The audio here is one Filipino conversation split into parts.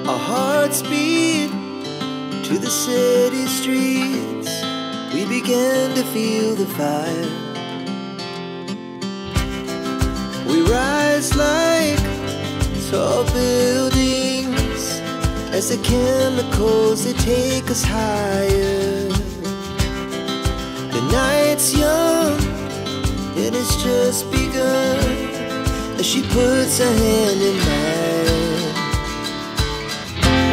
Our hearts beat to the city streets. We began to feel the fire. We rise like tall buildings as the chemicals, they take us higher. The night's young and it's just begun as she puts her hand in mine.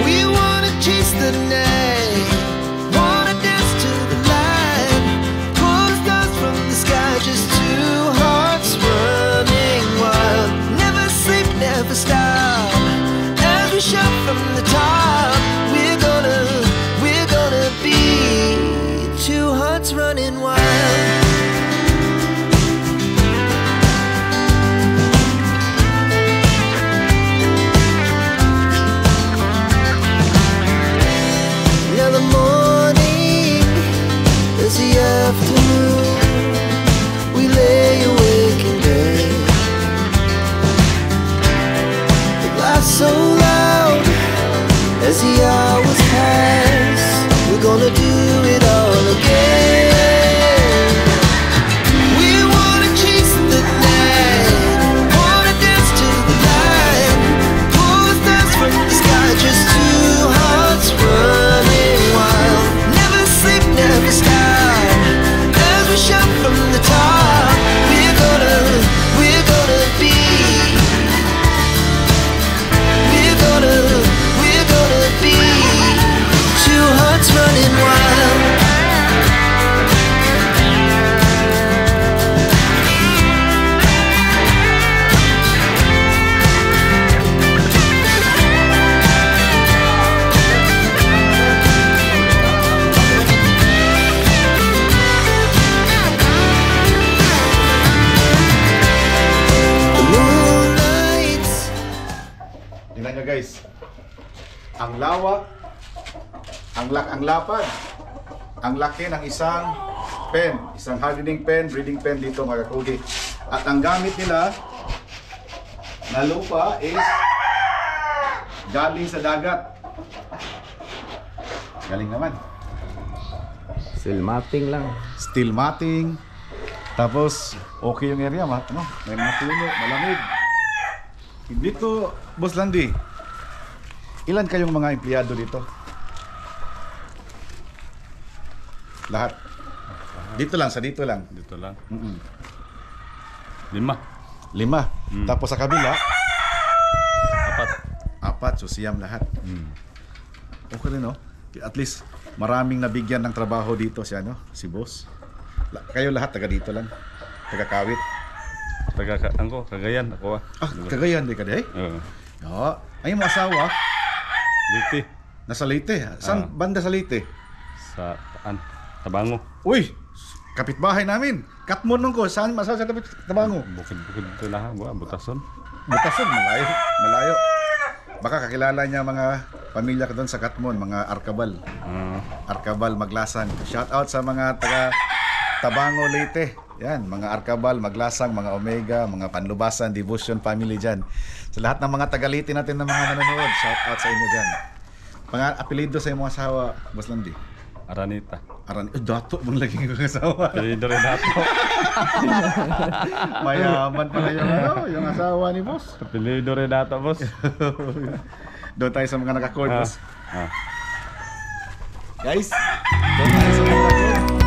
We wanna chase the night, wanna dance to the light, pull the stars from the sky, just two hearts running wild. Never sleep, never stop, as we shout from the top. We're gonna be two hearts running wild. Now the morning is the afternoon. We lay awake in bed. The laugh so loud as the hours pass. We're gonna do it all again. We wanna chase the night, wanna dance to the light, pull the stars from the sky, just two hearts running wild. Never sleep, never stop, as we shout from the top. We're gonna be, we're gonna be two hearts running wild. The moonlight. Tingnan nyo guys, ang lawak, ang lapad, ang laki ng isang pen, isang hardening pen, breeding pen dito mga kakudi. At ang gamit nila na lupa is galing sa dagat. Galing naman. Still matting lang. Steel matting. Tapos okay yung area, no? May mga puno, malamig. Dito, Boss Landy, ilan kayong mga empleyado dito? Lahat. Dito lang, sa dito lang. Dito lang. 5. Tapos sa kabila, 4. So siyam lahat. Okay rin, no? At least maraming nabigyan ng trabaho dito si si Boss. Kayo lahat taga dito lang. Taga Kawit. Cagayan ako. Cagayan di ka di? Oo. Ay mo asawa? Leyte. Nasa Leyte. Saan banda sa Leyte? Sa Tabango. Uy, kapitbahay namin. Katmon nung ko. Saan sa Tabango? Bukid ito lang, Butason. Butason, malayo. Baka kakilala niya mga pamilya ko doon sa Katmon, mga Arkabal. Arkabal, Maglasang. Shout out sa mga taga Tabango, Leyte. Yan, mga Arkabal, Maglasang, mga Omega, mga Panlubasan, Devotion family dyan. Sa lahat ng mga taga-Leyte natin na mga nanonood, shout out sa inyo dyan. Apelido sa iyong mga asawa, Boss Landy? Aranita. Dato mong laging yung asawa. Apelido rin dato. Mayaman pala yung asawa ni Boss. Apelido rin dato, Boss. Doon tayo sa mga naka-chord, Boss. Guys, doon tayo sa mga naka-chord.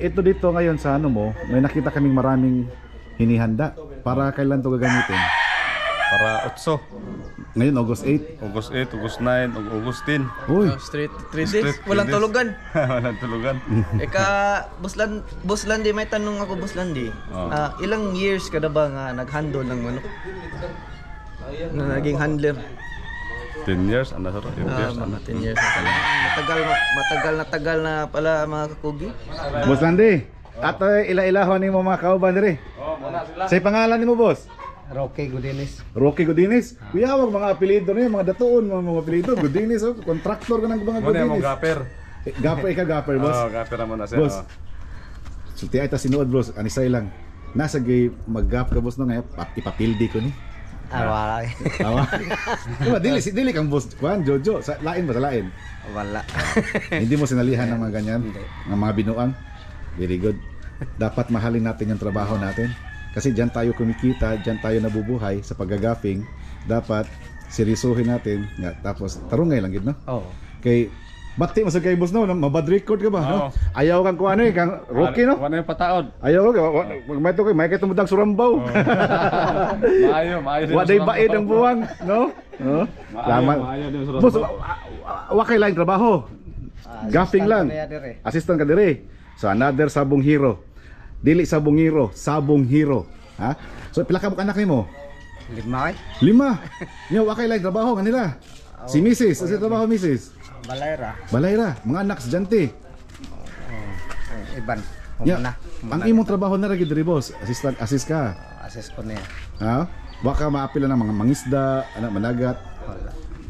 ito dito ngayon sa ano mo, may nakita kaming maraming hinihanda. Para kailan to gagamitin? Para 8. Ngayon, August 8. August 8, August 9, August 10. Uy, Straight 3 days. Straight Walang 3 days. tulugan. Walang tulugan. Eka, Boss Landy, may tanong ako, Boss Landy. Oh. Ilang years ka na ba nga nag-handle ng manok? Na naging handler? 10 years, ano sir? 8 years, ano? Mga 10 years na pala. Matagal na pala mga kakugi. Boss Landy. At ila-ilahon ni mo mga kauban diri. Oh, muna sila. Say pangalan ni mo, boss? Rocky Gudinis. Rocky Godines. Kuya, wag mga apelyido niya, mga datuon, mga apelyido. Godines, oh. Contractor ka ng mga Muna yung Godines. gapper. Gapper, ika gapper, boss. Oh, gapper naman na siya. Boss. So, tiya ita sinuod, boss. Anisay lang. Nasa gay mag-gap ka, boss, no? Ngayon, ipapildi ko ni. Wala. Tawa. Diba, dili kang boss. Kuan, Jojo. Sa lain ba? Sa lain? Wala. Hindi mo sinalihan ng mga ganyan, ng mga binuang. Very good. Dapat mahalin natin yung trabaho natin. Kasi diyan tayo kumikita, diyan tayo nabubuhay sa paggagafing. Dapat seryosohin natin. Nga, tapos tarungay lang gid, no? Oo. Kay bati mo sa kay boss, no? Mabad record ka ba, no? Oo. Ayaw kang kuan kang Rocky, no? Wala yung pataod. Ayaw ka, may to kay may tumudang surambaw. Maayo din. Wa day baid ang buwang, no? No? Laman. Maayo din sa Boss, wa kay lain trabaho. Gaffing lang. Assistant ka dire. So another sabong hero. Dili sabong hero, sabong hero. Ha? So pila ka anak nimo? 5 5. Nya wa kay lain trabaho kanila. Si Mrs. Sa trabaho Mrs. Balayra. Balayra, mga anak estudyante. Iban. Ya, ang imong trabaho na ra gid diri, boss. Assist ka. Assess ko niya. Ha? Wa ka maapil na mga mangisda, anak managat.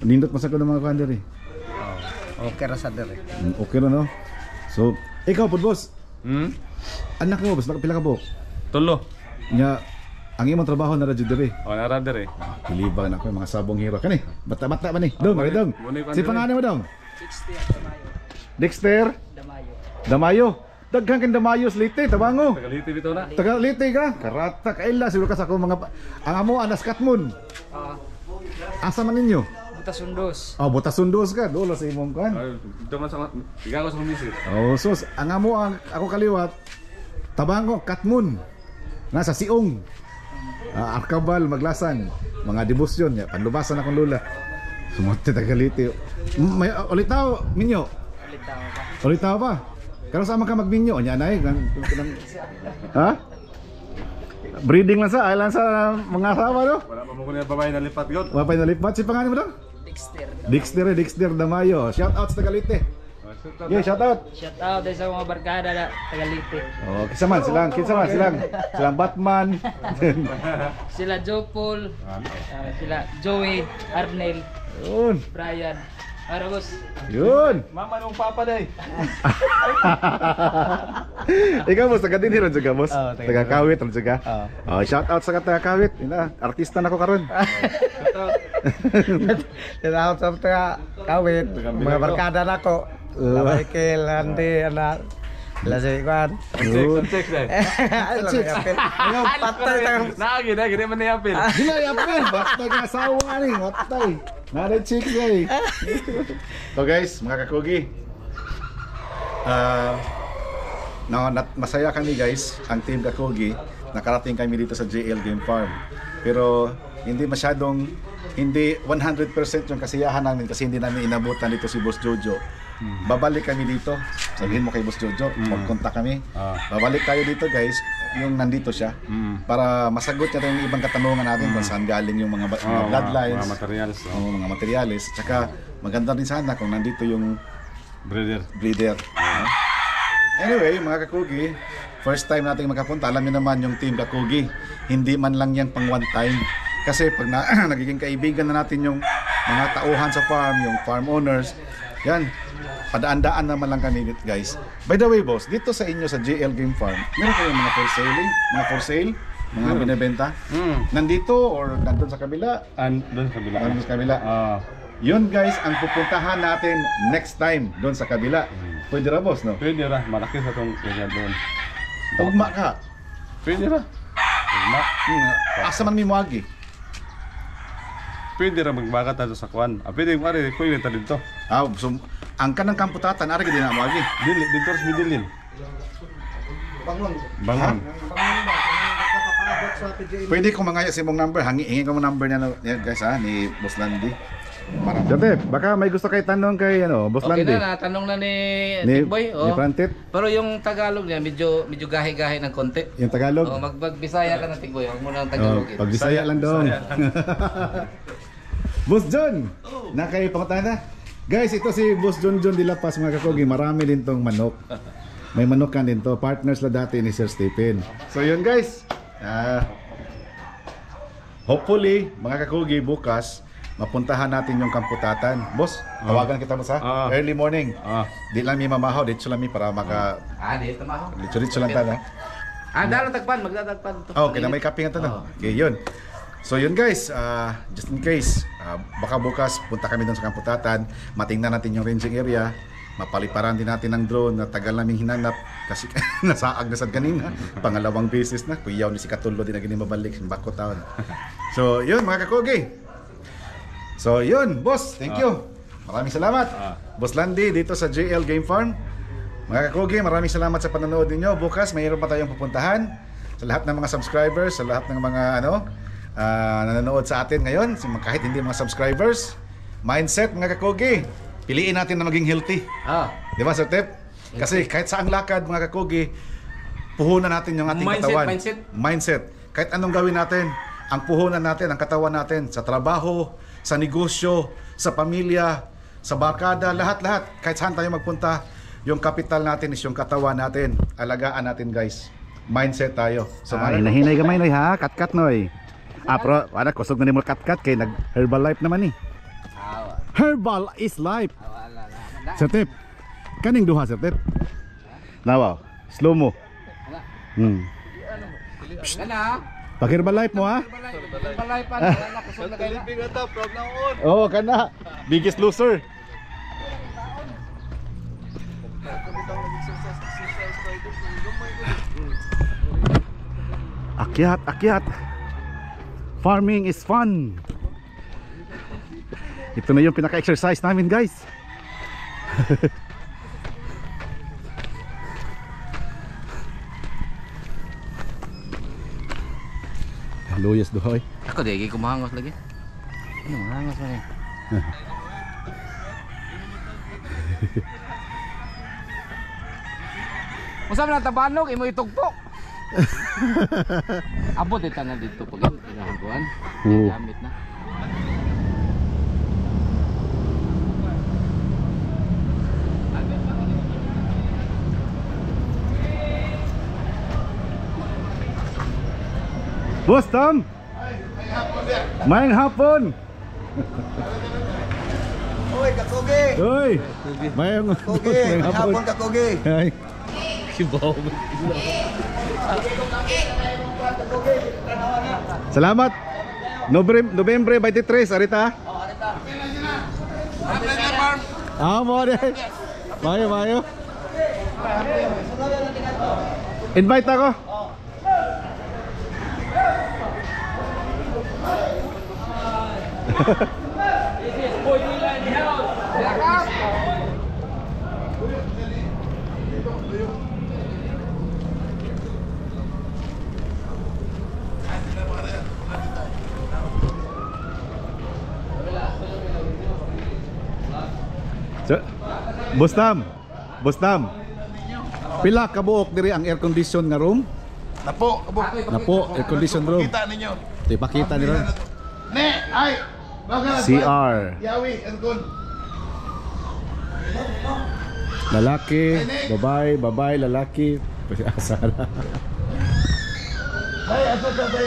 Nindot man sa kuno mga kuan diri. Okay ra sa dire. Okay na, no? So, ikaw po, boss. Anak mo, boss, nakapila ka po? 3. Nya, ang imong trabaho na radyo diri. O, narader eh. Kilibang na ko mga sabong hero. Kani, bata-bata ba ni? Dong, dong. Si pangalan mo, dong? Dexter Damayo. Daghang kin Damayo Lite, tabango. Tagaliti bitaw na. Tagalite ka? Karata kaila siguro ka sa akong mga ang amo anas katmon. Asa man ninyo? Butasundos. Oh, Butasundos ka. Dolo sa imong kan. Ito man sa tiga ko sa misis. Oh, sus, ang amo ang ako kaliwat. Tabango, Katmon. Nasa Siong. Arkabal, Maglasan. Mga debosyon niya. Panlubasan akong lula. Sumote tagaliti. May ulitaw, minyo. Ulitaw pa. Kano sama ka magminyo? Nya nay. Ha? Breeding lang sa island sa mga asawa, no? Wala pa mo ko niya babae na lipat god. Wapay na lipat. Si pangalan mo daw? Dexter Damayo. Shout out sa Tagalite. Yeah, shout out. Shout out sa mga barkada na Tagalite. Oh, silang Batman. Sila Joe Paul, sila Joey, Arnel, Yun. Brian. Aragos. Yun. Mama nung papa day. Ikaw boss, taga din ron juga boss. Oh, Taga Kawit ron juga. Oh, shout out sa taga Kawit. Ina, artista na ko karon. Shout out sa mga kawit. Mga barkada na ko. Michael, Andy, anak. Lasay kwan. Check day. Ngayon, patay tayo. Naagi na gini man ni apil. Dila yapin, basta ka asawa ni, matay. Nada chick day. So guys, mga kakugi. Masaya kami guys, ang team Kakugi. Nakarating kami dito sa JL Game Farm. Pero hindi 100% yung kasiyahan namin kasi hindi namin inabutan dito si Boss Jojo. Babalik kami dito. Sabihin mo kay Boss Jojo, mag-contact kami. Babalik tayo dito guys, yung nandito siya. Para masagot niya yung ibang katanungan natin kung saan galing yung mga bloodlines. Mga materials. Mga materials. Tsaka maganda rin sana kung nandito yung breeder. Anyway, mga Kakugi, first time natin makapunta. Alam niyo naman yung team Kakugi, hindi man lang yan pang one time. Kasi pag nagiging kaibigan na natin yung mga tauhan sa farm, yung farm owners, yan, padaan-daan naman lang kami guys. By the way boss, dito sa inyo sa JL Game Farm, meron kayong mga for sale, mga binebenta? Nandito or nandun sa kabila? Doon sa kabila. Nandun sa kabila. Yun guys, ang pupuntahan natin next time doon sa kabila. Pwede ra boss, no? Pwede ra, malaki sa tong area doon. Tugma ka. Pwede ra. Tugma. Asa man mi moagi? Pwede ra magbagat na sa kwan. Pwede mari kuy ta dito. So ang kanang kamputatan ara gid na moagi. Dili dito sa Midilin. Bangon. Bangon. Bangon ba? Kapapabot sa PGA. Pwede ko mangaya sa imong number. Hingin ko mo number niya guys ha, ni Boss Landy. Dati, baka may gusto kay tanong kay Boss Okay Landy. na, natanong na ni Ni, Tikboy. ni Frantit, Pero yung Tagalog niya, medyo gahe-gahe ng konti. yung Tagalog. Magbisaya ka na Tikboy, huwag mo nang Oh, Tagalog. pag Bisaya lang doon. Boss John, nakaipangutan na. Guys, ito si Boss John de la Paz mga kakogi. Marami din tong manok. May manokan din to. Partners la dati ni Sir Stephen. So yun guys. Hopefully, mga kakogi, bukas mapuntahan natin yung Kamputatan. Boss, tawagan kita mo sa early morning. Di lang mi mamahaw, dito lang mi para maka Di ito maho. dito lang tayo. Dalo tagpan, magdadagpan to. Okay, na may kaping ito na. Okay, yun. So yun guys, just in case, baka bukas punta kami doon sa Kamputatan, matingnan natin yung ranging area, mapaliparan din natin ng drone na tagal naming hinanap kasi nasaag na sad kanina, pangalawang beses na, kuyaw ni si Katulo din na gini mabalik, Bako Town. So yun mga kakogi. So yun, boss, thank you. Maraming salamat. Boss Landy dito sa JL Game Farm. Mga kakogi, maraming salamat sa panonood ninyo. Bukas mayroon pa tayong pupuntahan. Sa lahat ng mga subscribers, sa lahat ng mga nanonood sa atin ngayon, kahit hindi mga subscribers, mindset mga kakogi, piliin natin na maging healthy. Di ba Sir Tep? Kasi kahit saang lakad mga kakogi, puhunan natin yung ating katawan. Mindset. Kahit anong gawin natin, ang puhunan natin, ang katawan natin, sa trabaho, sa negosyo, sa pamilya, sa barkada, lahat-lahat. Kahit saan tayo magpunta, yung capital natin is yung katawan natin. Alagaan natin guys. Mindset tayo. So, hinahinay gamay noy ha, kat-kat noy. Pero wala, kusog na ni mo kat-kat kay nag-Herbalife naman Herbal is life. Sir Tip, kaning duha Sir Tip. Nawaw, slow mo. Pag-Herbalife mo ha. Herbalife pa, wala kusog na kayo. Oo, kana. Biggest loser. Akyat. Farming is fun. Ito na yung pinaka-exercise namin guys. Luyas dohoy. Ako di kumahangos lagi. Mahangos man. Usap na tabanog imo itugpo. Abot ita na dito pag inahaguan. Gamit na. Boss Tom! Mayang hapon! Oy, kakogi. Uy! Mayang Hapon kakogi. Ay. Salamat! Nobyembre 23, arita? Mo rin. Mayo. Invite ako. Boss Tam. Pila ka buok diri ang air condition nga room? Napo, air condition room. Kita ninyo. Ipakita nila. Ne, ay. CR. Yawi, ankon. Lalaki, babae, lalaki. Asara. Ay, asa ka tayo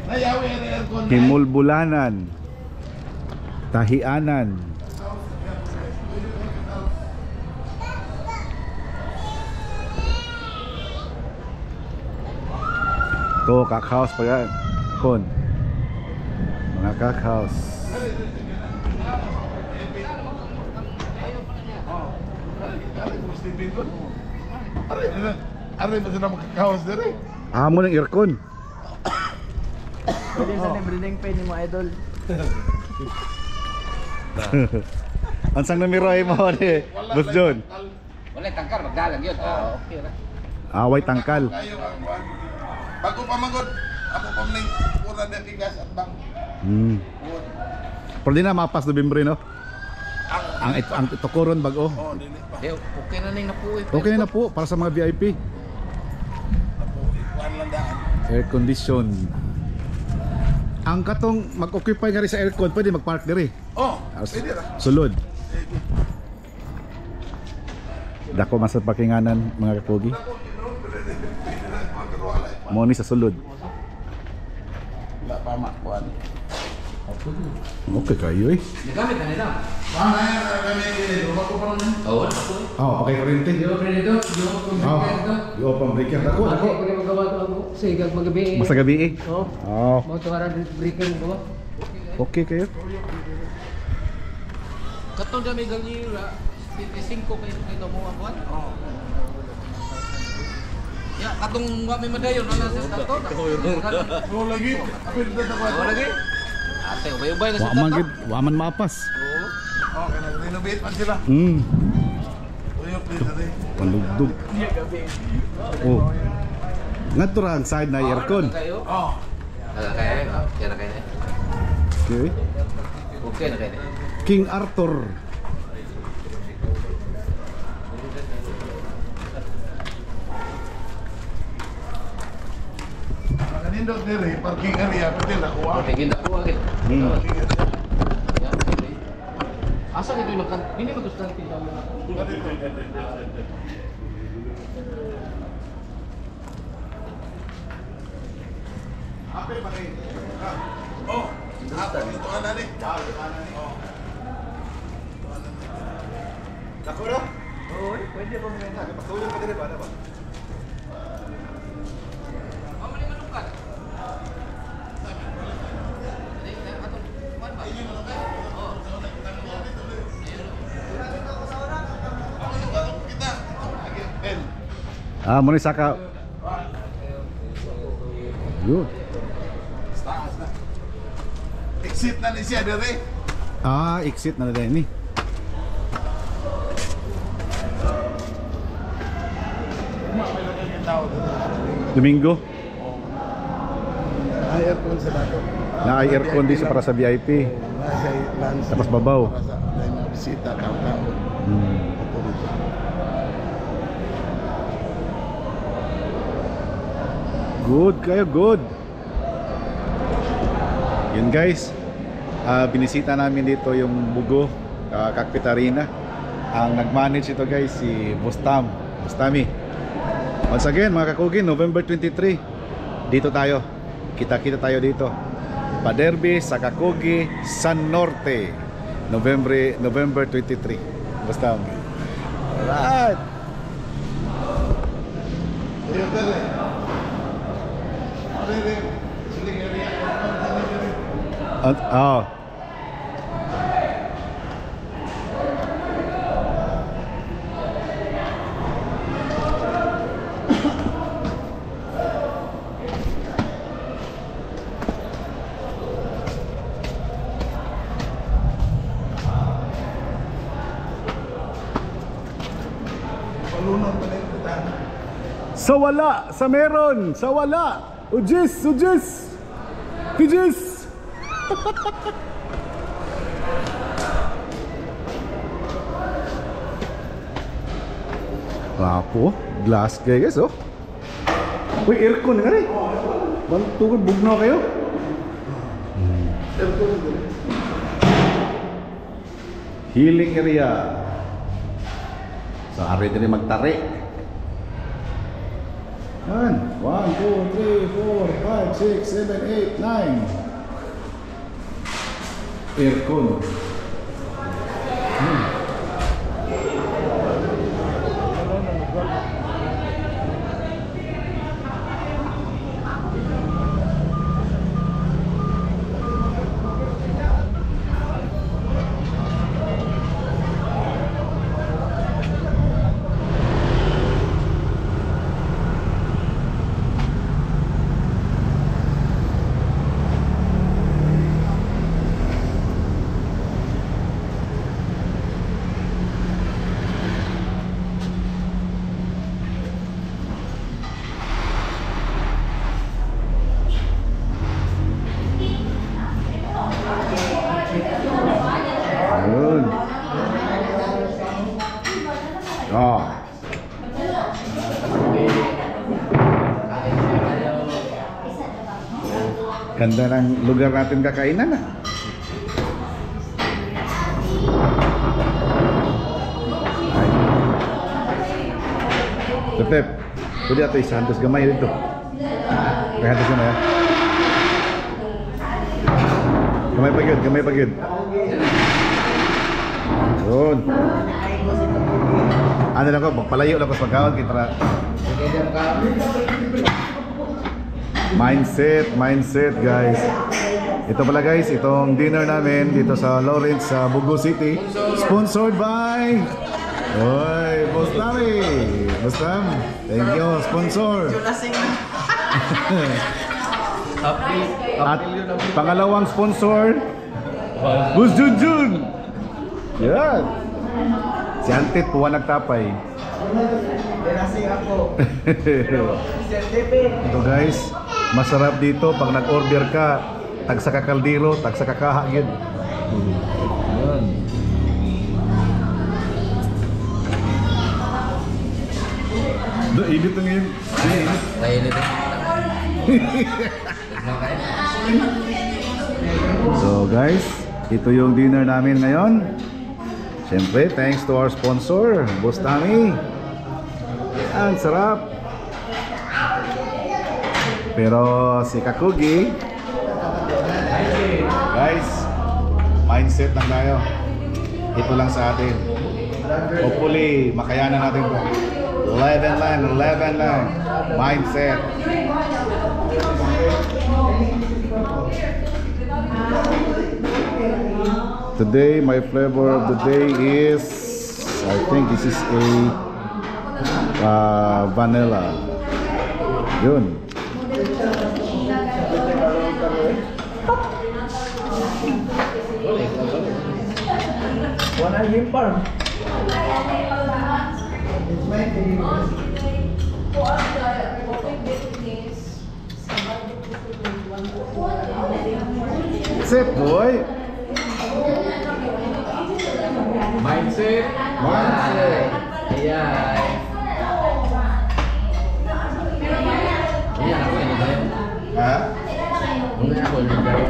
na yawi ankon. Himulbulanan. Tahianan. To kakhouse pa yan. Kon. Mga kakhouse. Aray mo sila makakaos dere. Amo ng aircon. Pwede sa breeding pen mo idol. Ansang numero ay mo ni Boss John. Wala tangkar magdalang yun. Okay ra. Away tangkal. Kayo ang kuan. Bago pa magod, ako pa ning pura na tigas at bang. Pero di na mapas Nobyembre no? Ang tukuron bago. Oh, dili pa. Okay na ning napuwi. Okay na po para sa mga VIP. Kuan lang daan. Air condition. Ang katong mag-occupy nga rin sa aircon, pwede mag-park diri. Oh, pwede ra. Sulod. Dako man sa parkinganan mga kapogi. Mo ni sa sulod. Wala pa makuan. Okay kayo eh. Nagamit na nila. Wala na kami dili. Bago pa ron. Oo, napuwi. Oh, okay kurente. Di ba pwede ito? Di ba kung Oh, bigyan ito? di open breaker. Dako. Pwede magawa ito ako sa igang magabi. Basta gabi eh. Oo. Oh, Mga tuwara breaker mo ba? okay kayo. Katong dami ganyan yun, 5 kayo dito mo ang buwan? Oo. Ya, katong may madayon, ano sa stato? Oh, lagi. Apil na ta kuan. Oo lagi. Ate, ubay-ubay na sa Wa man stato. gid, wa man mapas. Oh, kana renovate man sila. Uyok dito rin. Pandugdug. Oh. Ngadto ra ang side na aircon. Kayo? Oh. Kaya na kayo. Okay. Okay na kayo. King Arthur. Kanindot diri parking area pwede na kuha. Okay, ginda ko agad. Parking area. Yan, okay. Asa ito yung kan? Hindi ba gusto natin yung Apil pa rin. Oh, ako dito ka na rin. Oh. Dako ra? Oo, pwede ba mga ito? Patuloy pa dire ba na ba? Mali manukat. Ah, mo ni saka. Good. Taas na. Exit na ni siya diri. Ah, exit na din ni. Domingo. Ay, aircon sa dato. Na ay aircon di para sa VIP. Nasa lunch. Tapos babaw. Para sa dahil mga bisita, kao-kao. Ito dito. Good kayo, good. Yun guys. Binisita namin dito yung Bugo Cockpit Arena. Ang nag-manage ito guys si Bustami. Once again mga kakugin, November 23 dito tayo, kita-kita tayo dito Paderby sa Kakugi, San Norte, November 23 Bustami. Alright. Ayun diri. Diri. Siling area. Oh. Palunon pa rin kita. Sa wala, sa meron, sa wala. Ujis. Pijis. Wapo, glass kayo guys oh. Uy, aircon nga rin. Bantugod, bugnaw kayo. Healing area. So, ari din magtari. 1, 2, 3, 4, 5, 6, 7, 8, 9. Aircon. Ganda ng lugar natin kakainan ah. Tetep, pwede ato isantos gamay dito. Kaya hantos na ya. Gamay pa gyud. Yun. Ano lang ko, magpalayo lang ko sa pagkaon kita. Mindset guys. Ito pala guys, itong dinner namin dito sa Lawrence sa Bugo City, sponsored by Bostami. Bostam, thank you, sponsor. At pangalawang sponsor, Bus Junjun. Yan. Si Antit puwan nagtapay. Ito guys, masarap dito pag nag-order ka, tagsa ka kaldero, tagsa ka kahagid. Yan. Do, init na ngayon. Mainit eh. So guys, ito yung dinner namin ngayon. Siyempre, thanks to our sponsor, Bostami. Ang sarap. Pero si Kakugi, guys, mindset lang tayo. Ito lang sa atin. Hopefully, makayanan natin ito. 11 lang. Mindset. Today, my flavor of the day is, I think this is a vanilla. Yun. That's it, boy. Mindset. Ayan. Ayan ako yun ba yun? Ha? Ano ako yun ba yun?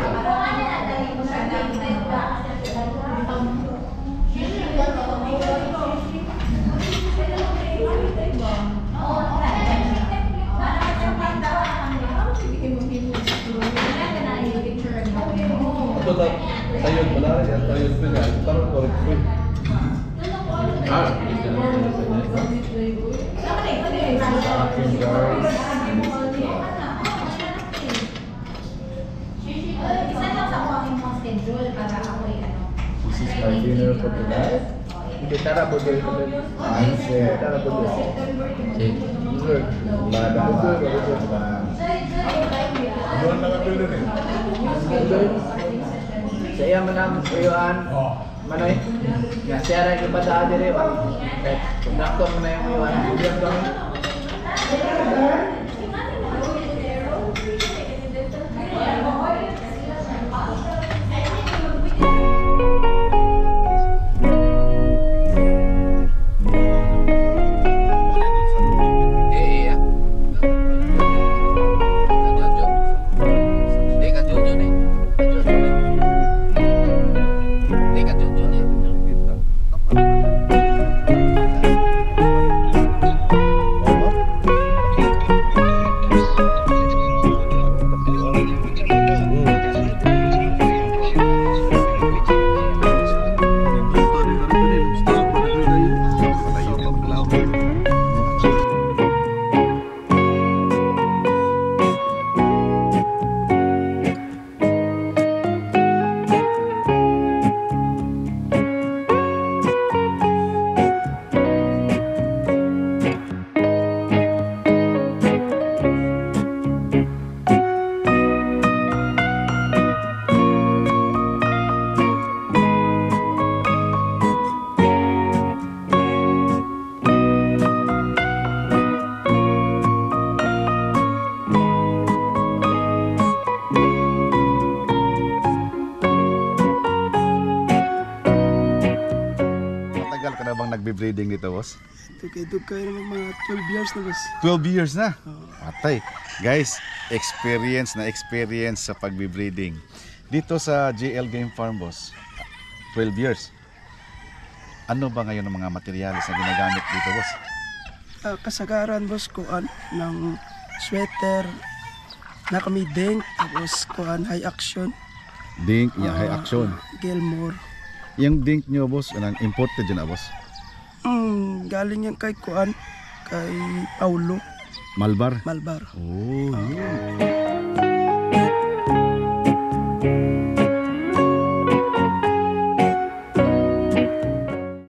Ito tayo pala yan, tayo pa niya. Parang correct po. This is my dinner for tonight. Kita budol ko din. Mindset. Kita budol. Sige. Lada. Doon lang ang bilhin eh. Sa iya manang uyuan. Manoy. Ya siya ra yung bata dire ba. Kahit konduktor man na yung uyuan. Diyan lang. pagbe-breeding dito, boss? Dugay naman mga 12 years na, boss. 12 years na. Patay. Guys, experience sa pagbe-breeding. Dito sa JL Game Farm, boss, 12 years. Ano ba ngayon ang mga materyales na ginagamit dito, boss? Kasagaran, boss, kuan ng sweater, nakamiding, tapos kuan high action. Dink, high action. Gilmore. Yung dink nyo, boss, anong imported yun na, boss? Galing yan kay kuan, kay Paulo Malbar. Malbar. Oh, yun.